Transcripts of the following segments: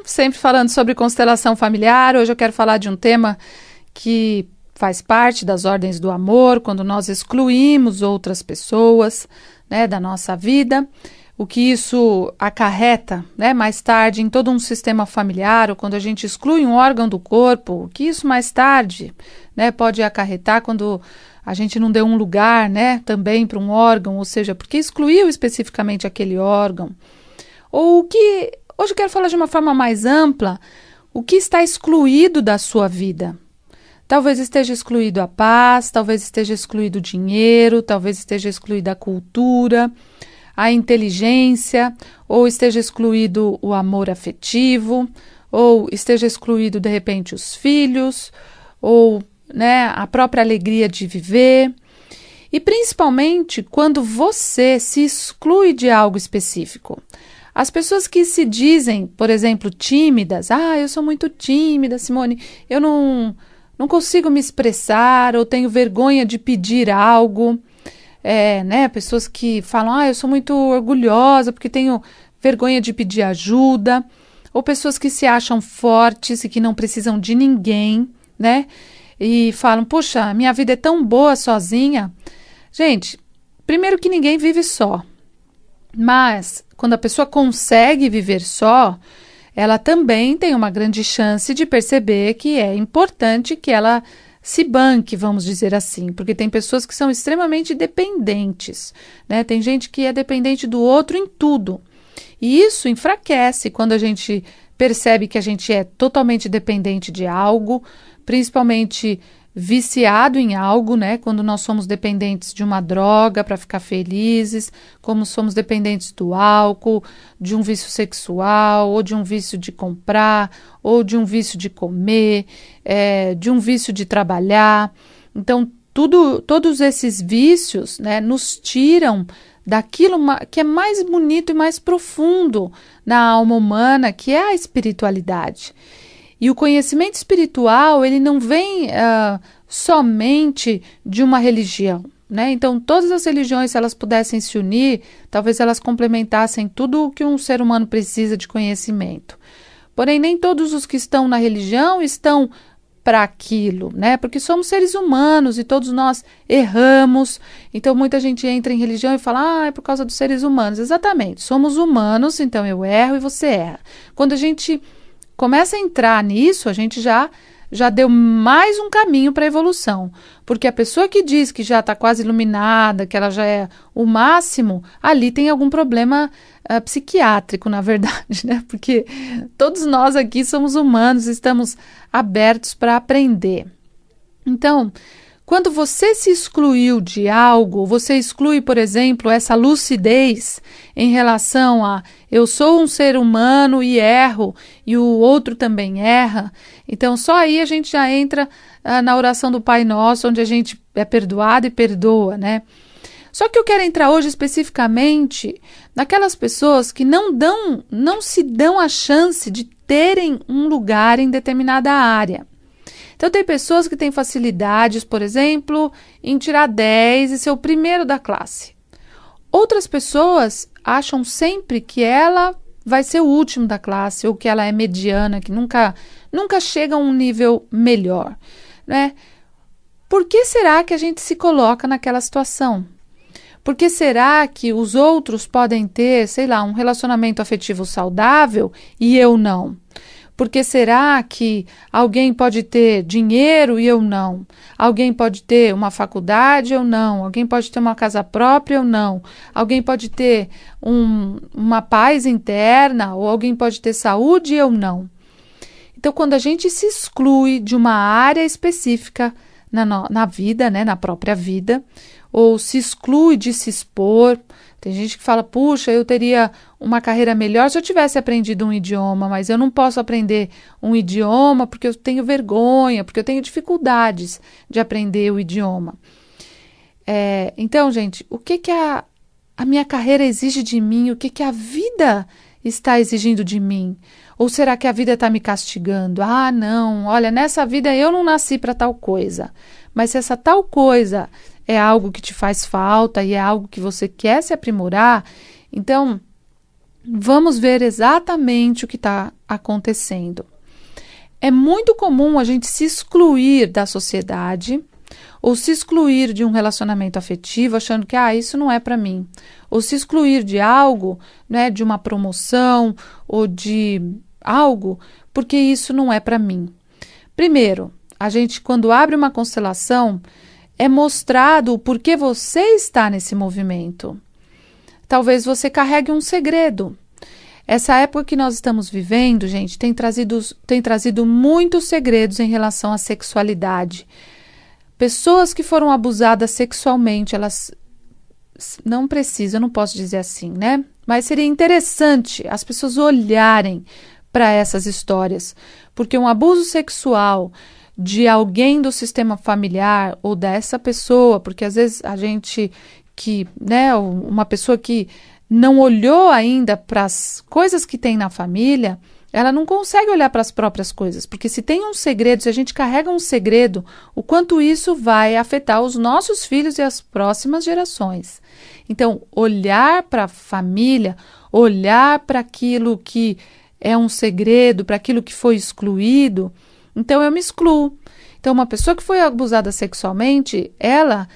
sempre falando sobre constelação familiar. Hoje eu quero falar de um tema que faz parte das ordens do amor, quando nós excluímos outras pessoas, né, da nossa vida, o que isso acarreta, né, mais tarde em todo um sistema familiar, ou quando a gente exclui um órgão do corpo, o que isso mais tarde, né, pode acarretar quando a gente não deu um lugar, né, também para um órgão, ou seja, porque excluiu especificamente aquele órgão. Ou o que, hoje eu quero falar de uma forma mais ampla, o que está excluído da sua vida. Talvez esteja excluído a paz, talvez esteja excluído o dinheiro, talvez esteja excluída a cultura, a inteligência, ou esteja excluído o amor afetivo, ou esteja excluído, de repente, os filhos, ou, né, a própria alegria de viver. E principalmente quando você se exclui de algo específico. As pessoas que se dizem, por exemplo, tímidas, eu sou muito tímida, Simone, eu não consigo me expressar, ou tenho vergonha de pedir algo, né? Pessoas que falam, eu sou muito orgulhosa porque tenho vergonha de pedir ajuda, ou pessoas que se acham fortes e que não precisam de ninguém, né? E falam, puxa, minha vida é tão boa sozinha. Gente, primeiro que ninguém vive só, mas quando a pessoa consegue viver só, ela também tem uma grande chance de perceber que é importante que ela se banque, vamos dizer assim, porque tem pessoas que são extremamente dependentes, né? Tem gente que é dependente do outro em tudo. E isso enfraquece quando a gente percebe que a gente é totalmente dependente de algo, principalmente viciado em algo, né? Quando nós somos dependentes de uma droga para ficar felizes, como somos dependentes do álcool, de um vício sexual, ou de um vício de comprar, ou de um vício de comer, de um vício de trabalhar. Então, todos esses vícios, né, nos tiram daquilo que é mais bonito e mais profundo na alma humana, que é a espiritualidade. E o conhecimento espiritual, ele não vem somente de uma religião, né? Então, todas as religiões, se elas pudessem se unir, talvez elas complementassem tudo o que um ser humano precisa de conhecimento. Porém, nem todos os que estão na religião estão para aquilo, né? Porque somos seres humanos e todos nós erramos. Então, muita gente entra em religião e fala, é por causa dos seres humanos. Exatamente, somos humanos, então eu erro e você erra. Quando a gente começa a entrar nisso, a gente já deu mais um caminho para a evolução. Porque a pessoa que diz que já está quase iluminada, que ela já é o máximo, ali tem algum problema psiquiátrico, na verdade, né? Porque todos nós aqui somos humanos, estamos abertos para aprender. Então, quando você se excluiu de algo, você exclui, por exemplo, essa lucidez em relação a eu sou um ser humano e erro, e o outro também erra. Então, só aí a gente já entra na oração do Pai Nosso, onde a gente é perdoado e perdoa, né? Só que eu quero entrar hoje especificamente naquelas pessoas que não se dão a chance de terem um lugar em determinada área. Então, tem pessoas que têm facilidades, por exemplo, em tirar 10 e ser o primeiro da classe. Outras pessoas acham sempre que ela vai ser o último da classe, ou que ela é mediana, que nunca chega a um nível melhor, né? Por que será que a gente se coloca naquela situação? Por que será que os outros podem ter, sei lá, um relacionamento afetivo saudável e eu não? Por que será que alguém pode ter dinheiro e eu não? Alguém pode ter uma faculdade ou não? Alguém pode ter uma casa própria ou não? Alguém pode ter uma paz interna ou alguém pode ter saúde e eu não? Então, quando a gente se exclui de uma área específica na vida, né, na própria vida, ou se exclui de se expor. Tem gente que fala, puxa, eu teria uma carreira melhor se eu tivesse aprendido um idioma, mas eu não posso aprender um idioma porque eu tenho vergonha, porque eu tenho dificuldades de aprender o idioma. Então, gente, o que a minha carreira exige de mim? O que a vida está exigindo de mim? Ou será que a vida está me castigando? Não, olha, nessa vida eu não nasci para tal coisa. Mas se essa tal coisa é algo que te faz falta e é algo que você quer se aprimorar, então vamos ver exatamente o que está acontecendo. É muito comum a gente se excluir da sociedade ou se excluir de um relacionamento afetivo achando que isso não é para mim. Ou se excluir de algo, né, de uma promoção ou de algo, porque isso não é para mim. Primeiro, a gente, quando abre uma constelação, é mostrado o porquê você está nesse movimento. Talvez você carregue um segredo. Essa época que nós estamos vivendo, gente, tem trazido muitos segredos em relação à sexualidade. Pessoas que foram abusadas sexualmente, elas não precisam, eu não posso dizer assim, né? Mas seria interessante as pessoas olharem para essas histórias, porque um abuso sexual de alguém do sistema familiar ou dessa pessoa, porque às vezes a gente uma pessoa que não olhou ainda para as coisas que tem na família, ela não consegue olhar para as próprias coisas, porque se tem um segredo, se a gente carrega um segredo, o quanto isso vai afetar os nossos filhos e as próximas gerações. Então, olhar para a família, olhar para aquilo que é um segredo, para aquilo que foi excluído, então eu me excluo. Então, uma pessoa que foi abusada sexualmente, ela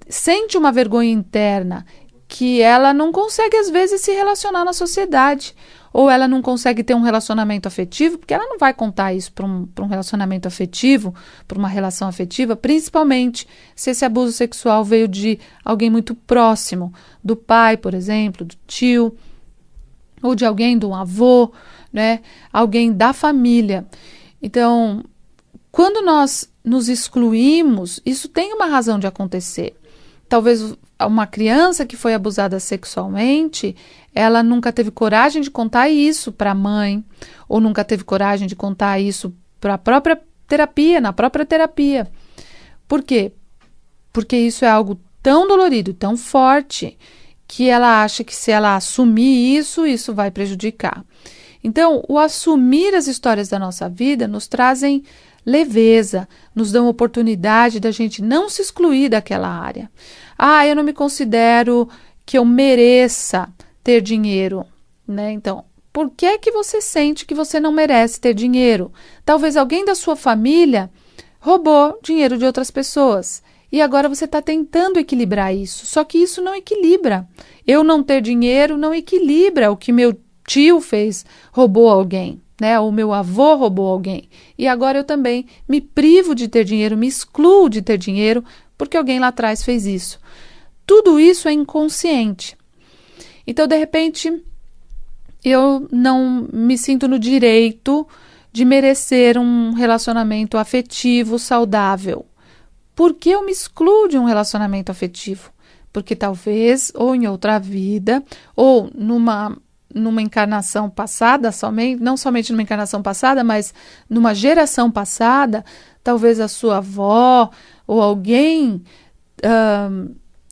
sente uma vergonha interna que ela não consegue, às vezes, se relacionar na sociedade. Ou ela não consegue ter um relacionamento afetivo, porque ela não vai contar isso para um relacionamento afetivo, para uma relação afetiva, principalmente se esse abuso sexual veio de alguém muito próximo, do pai, por exemplo, do tio, ou de alguém, de um avô, né? Alguém da família. Então, quando nós nos excluímos, isso tem uma razão de acontecer. Talvez uma criança que foi abusada sexualmente, ela nunca teve coragem de contar isso para a mãe, ou nunca teve coragem de contar isso para a própria terapia, na própria terapia. Por quê? Porque isso é algo tão dolorido, tão forte, que ela acha que se ela assumir isso vai prejudicar. Então, o assumir as histórias da nossa vida nos trazem leveza, nos dão oportunidade da gente não se excluir daquela área. Eu não me considero que eu mereça ter dinheiro, né? Então, por que que você sente que você não merece ter dinheiro? Talvez alguém da sua família roubou dinheiro de outras pessoas e agora você está tentando equilibrar isso, só que isso não equilibra. Eu não ter dinheiro não equilibra o que meu tio fez, roubou alguém, né? O meu avô roubou alguém. E agora eu também me privo de ter dinheiro, me excluo de ter dinheiro porque alguém lá atrás fez isso. Tudo isso é inconsciente. Então, de repente, eu não me sinto no direito de merecer um relacionamento afetivo saudável. Por que eu me excluo de um relacionamento afetivo? Porque talvez, ou em outra vida, ou numa encarnação passada, não somente numa encarnação passada, mas numa geração passada, talvez a sua avó ou alguém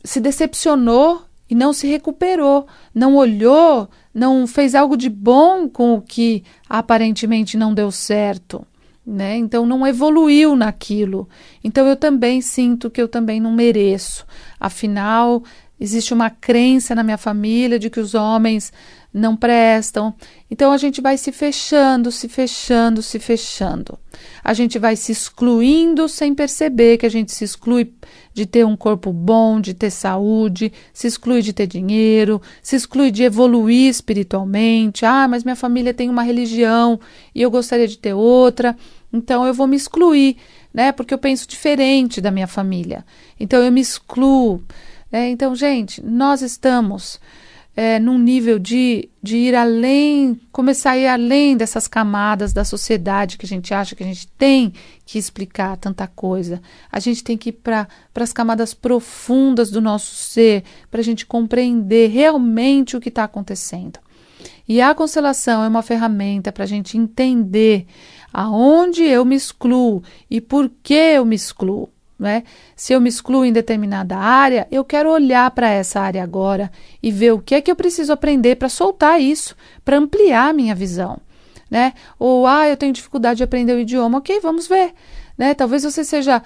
se decepcionou e não se recuperou, não olhou, não fez algo de bom com o que aparentemente não deu certo, né? Então não evoluiu naquilo. Então eu também sinto que eu também não mereço. Afinal, existe uma crença na minha família de que os homens não prestam. Então a gente vai se fechando, se fechando, se fechando. A gente vai se excluindo sem perceber que a gente se exclui de ter um corpo bom, de ter saúde, se exclui de ter dinheiro, se exclui de evoluir espiritualmente. Mas minha família tem uma religião e eu gostaria de ter outra, então eu vou me excluir, né? Porque eu penso diferente da minha família. Então eu me excluo. Então, gente, nós estamos num nível de ir além, começar a ir além dessas camadas da sociedade que a gente acha que a gente tem que explicar tanta coisa. A gente tem que ir para as camadas profundas do nosso ser, para a gente compreender realmente o que está acontecendo. E a constelação é uma ferramenta para a gente entender aonde eu me excluo e por que eu me excluo. Né? Se eu me excluo em determinada área, eu quero olhar para essa área agora e ver o que é que eu preciso aprender para soltar isso, para ampliar a minha visão, né? Ou, eu tenho dificuldade de aprender o idioma, ok, vamos ver, né? Talvez você seja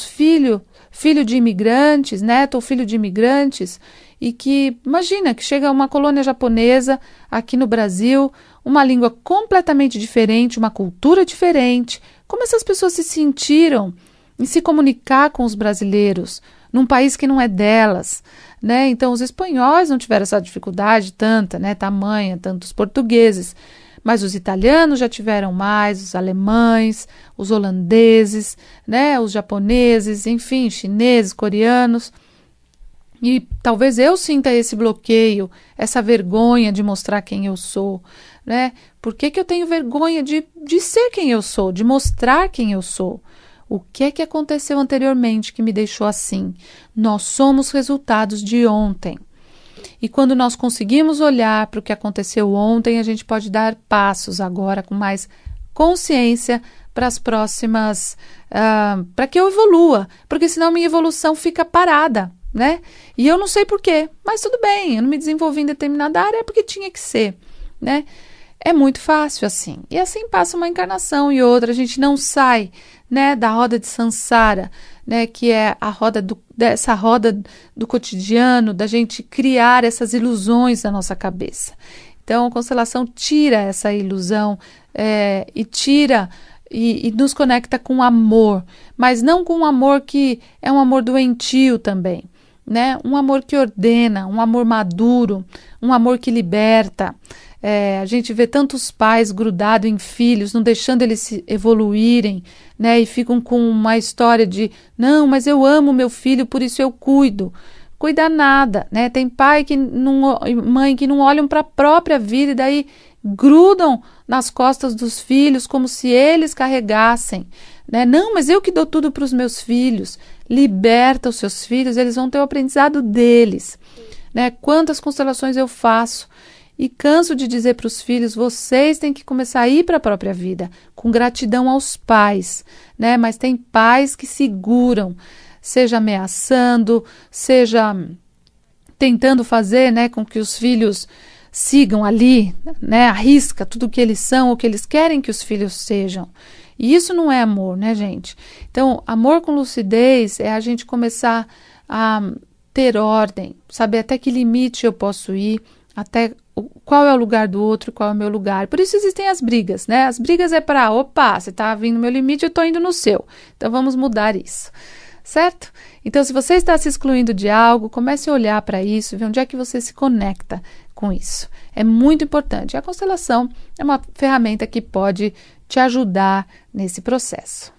filho de imigrantes, neto ou filho de imigrantes, e que, imagina, que chega uma colônia japonesa aqui no Brasil, uma língua completamente diferente, uma cultura diferente. Como essas pessoas se sentiram em se comunicar com os brasileiros, num país que não é delas, né? Então, os espanhóis não tiveram essa dificuldade tanta, né? Tamanha, tantos portugueses, mas os italianos já tiveram mais, os alemães, os holandeses, né? Os japoneses, enfim, chineses, coreanos. E talvez eu sinta esse bloqueio, essa vergonha de mostrar quem eu sou, né? Por que eu tenho vergonha de ser quem eu sou, de mostrar quem eu sou? O que é que aconteceu anteriormente que me deixou assim? Nós somos resultados de ontem. E quando nós conseguimos olhar para o que aconteceu ontem, a gente pode dar passos agora com mais consciência para as próximas, para que eu evolua, porque senão minha evolução fica parada, né? E eu não sei por quê, mas tudo bem, eu não me desenvolvi em determinada área porque tinha que ser, né? É muito fácil assim. E assim passa uma encarnação e outra, a gente não sai, né, da roda de Sansara, né, que é a roda dessa roda do cotidiano, da gente criar essas ilusões na nossa cabeça. Então, a constelação tira essa ilusão e tira e nos conecta com amor, mas não com um amor que é um amor doentio também, né? Um amor que ordena, um amor maduro, um amor que liberta. A gente vê tantos pais grudados em filhos, não deixando eles se evoluírem, né? E ficam com uma história de, não, mas eu amo meu filho, por isso eu cuido. Cuida nada, né? Tem pai que não, mãe que não olham para a própria vida e daí grudam nas costas dos filhos como se eles carregassem, né? Não, mas eu que dou tudo para os meus filhos. Liberta os seus filhos, eles vão ter o aprendizado deles, né? Quantas constelações eu faço e canso de dizer para os filhos, vocês têm que começar a ir para a própria vida, com gratidão aos pais, né? Mas tem pais que seguram, seja ameaçando, seja tentando fazer, né, com que os filhos sigam ali, né, à risca tudo o que eles são, o que eles querem que os filhos sejam. E isso não é amor, né, gente? Então, amor com lucidez é a gente começar a ter ordem, saber até que limite eu posso ir, até qual é o lugar do outro, qual é o meu lugar. Por isso existem as brigas, né? As brigas é para, opa, você está vindo no meu limite, eu estou indo no seu. Então, vamos mudar isso. Certo? Então, se você está se excluindo de algo, comece a olhar para isso, ver onde é que você se conecta com isso. É muito importante. A constelação é uma ferramenta que pode te ajudar nesse processo.